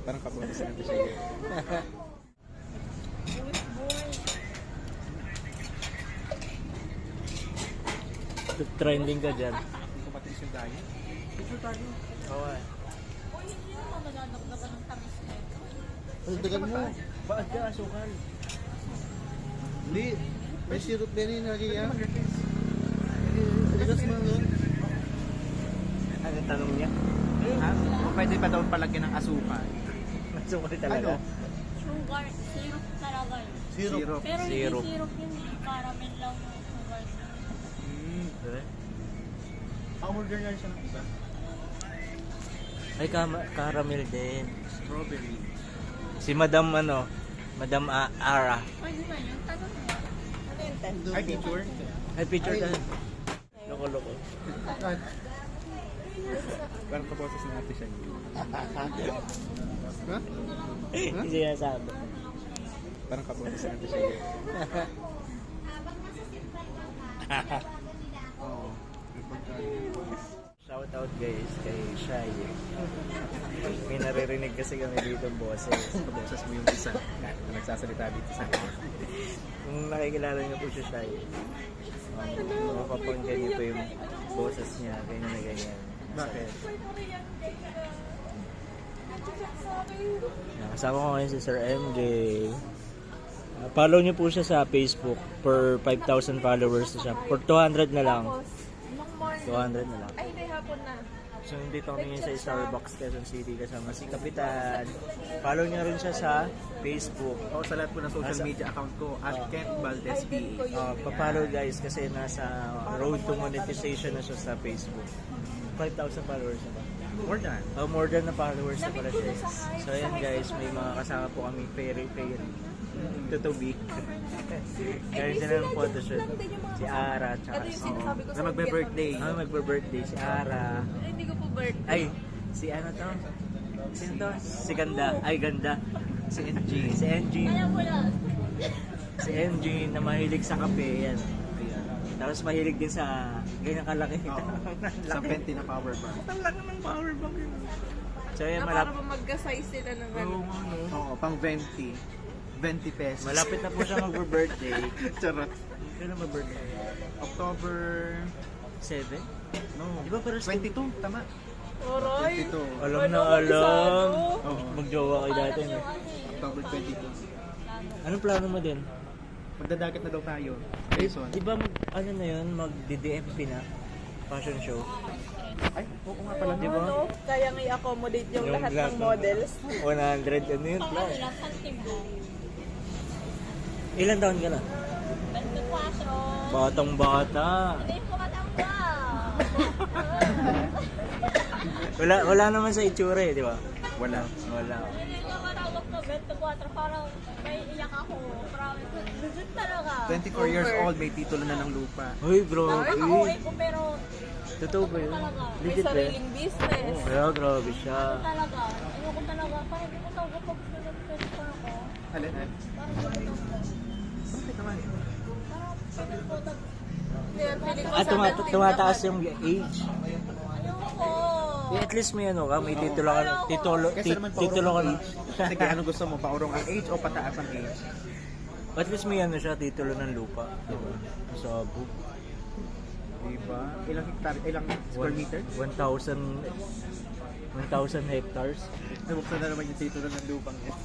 Parang kabote sa natin siya. Trending ka dyan. Hindi ko matiis yung diet. Picture tayo. Oo eh. Uy, hindi naman mananagdagan ng tamis na ito. Dagan mo. Bakit ka asukal? Hindi. May syrup din yun lagi yan. Tigas mo nun. Ano tanong niya? Ha? Pwede pa daw palagyan ng asukal. Asukal talaga? Sugar, syrup talaga yun. Syrup. Pero hindi Syrup. syrup yun, hindi caramel lang yung sugar. Pa-order na siya ng iba. Ay, caramel din. Strawberry. Si Madam ano? Madam Ara. Pwede ba yun? Tanong mo. Ano yung test? Ay, picture. Ay, picture ka. Loko-loko. Parang kabote sa natin siya. Ha? Hindi siya sabi. Parang kabote sa natin siya. Oo. Shout out guys kay Shai. May naririnig kasi kami dito boses. Kaboses mo yung isa na nagsasalita dito sa akin. Kung nakikilala niyo po si Shai, makapakinggan niyo po yung boses niya, ganyan na ganyan. Bakit? Kasama ko ngayon si Sir MJ. Follow niyo po siya sa Facebook for 5,000 followers na siya. For 200 na lang. Nung morning. 200 na lang. Ay, hindi hapon na. So, dito kami ngayon sa Starbucks, Quezon City kasama si Kapitan. Follow niyo rin siya sa Facebook. O sa lahat po ng social media account ko at Kent Valdez PA. Pa-follow guys kasi nasa road to monetization na siya sa Facebook. 5,000 followers na ba? More than. More than na followers na pala siya. So ayan guys, may mga kasama po kami fairy. Tutubi. Kaya sila ng photoshoot. Si Ara, tsaka si... Na magbe-birthday. magbe-birthday. Si Ara. Ay, hindi ko po birthday. Ay, si ano to? Sino to? Si Ganda. Ay, Ganda. Si NG. Si NG. Alam mo na. Si NG na mahilig sa kape. Yan. Tapos mahilig din sa ganyan kalaki. Sa 20 na power bank. Ang laki ng power bank yun. So yan, Para ba magka-size sila ng ano? Oo, pang 20. 20 pesos. Malapit na po siya mag-birthday. Charot. Kailan mag-birthday? October 7? No. Di ba pero 22, tama. Oray! 22. Alam na Ano, alam. Oo. Mag-jowa kayo dati. No? October 22. Anong plano mo din? Magdadagat na daw tayo. Jason. Di ba ano na yun, mag-DDMP na? Fashion show. Ay, oo nga pala. Di ba? Ano, kaya i-accommodate yung lahat ng models. 100, ano yun? Pang ano lang, pantim lang. Ilan taon ka na? 24. Batang bata. Hindi po katangga. Wala naman sa itsura eh, di ba? Wala. Wala. Hindi ko matawag na 24. Parang may iyak ako. Promise. Legit talaga. 24 years old, may titulo na ng lupa. Uy, bro. Nakaka-uwi ko pero Totoo ba yun? talaga. May Legit ba? sariling business. Kaya grabe siya. Talaga. Ayoko talaga. Parang hindi ko tawag pag pinag-24 ako. Alin? Parang ganun ako. Bakit naman? Parang sabi ko, Hindi, feeling ko Ah, sa atin tumataas naman. yung age. ayoko. At least may ano ka, may titulo ka, Kasi naman titulo ka na. Sige, ano gusto mo? Paurong ang age o pataas ang age? At least may ano siya, titulo ng lupa. Diba? Sa book. Diba? Ilang hektar? Ilang square meter? 1,000 hectares. Nabuksan na naman yung titulo ng lupang yan.